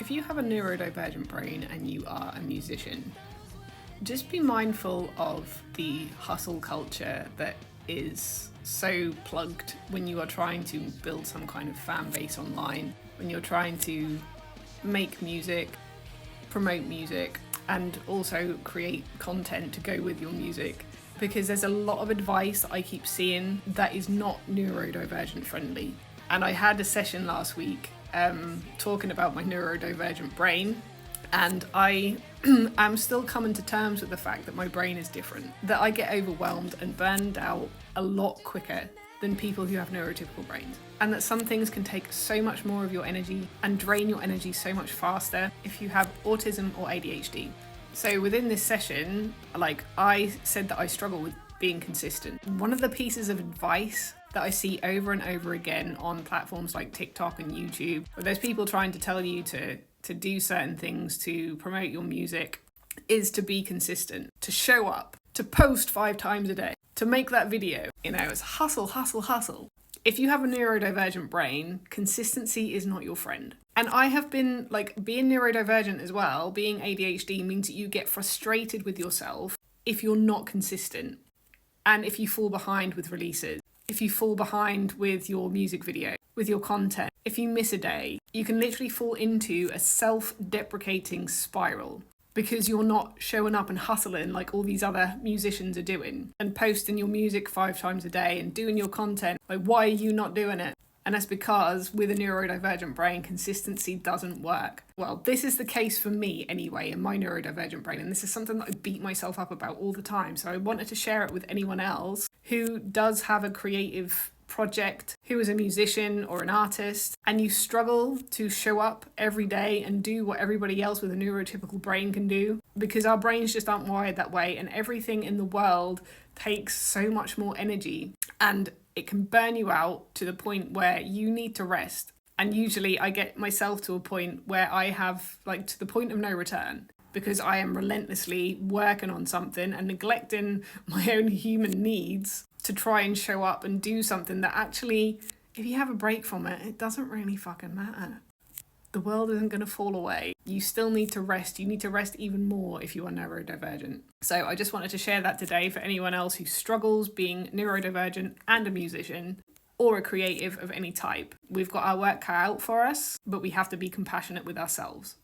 If you have a neurodivergent brain and you are a musician, just be mindful of the hustle culture that is so plugged when you are trying to build some kind of fan base online, when you're trying to make music, promote music, and also create content to go with your music. Because there's a lot of advice that I keep seeing that is not neurodivergent friendly. And I had a session last week talking about my neurodivergent brain, and I am still coming to terms with the fact that my brain is different, that I get overwhelmed and burned out a lot quicker than people who have neurotypical brains, and that some things can take so much more of your energy and drain your energy so much faster if you have autism or ADHD. So within this session, I said that I struggle with being consistent. One of the pieces of advice that I see over and over again on platforms like TikTok and YouTube, where there's people trying to tell you to do certain things to promote your music, is to be consistent, to show up, to post 5 times a day, to make that video. It's hustle, hustle, hustle. If you have a neurodivergent brain, consistency is not your friend. And I have been, being neurodivergent as well, being ADHD means that you get frustrated with yourself if you're not consistent. And if you fall behind with releases, if you fall behind with your music video, with your content, if you miss a day, you can literally fall into a self-deprecating spiral because you're not showing up and hustling like all these other musicians are doing and posting your music 5 times a day and doing your content. Why are you not doing it? And that's because with a neurodivergent brain, consistency doesn't work. Well, this is the case for me anyway, in my neurodivergent brain. And this is something that I beat myself up about all the time. So I wanted to share it with anyone else who does have a creative project, who is a musician or an artist, and you struggle to show up every day and do what everybody else with a neurotypical brain can do, because our brains just aren't wired that way, and everything in the world takes so much more energy, and it can burn you out to the point where you need to rest. And usually I get myself to a point where I have to the point of no return, because I am relentlessly working on something and neglecting my own human needs to try and show up and do something that actually, if you have a break from it, it doesn't really fucking matter. The world isn't going to fall away. You still need to rest. You need to rest even more if you are neurodivergent. So I just wanted to share that today for anyone else who struggles being neurodivergent and a musician or a creative of any type. We've got our work cut out for us, but we have to be compassionate with ourselves.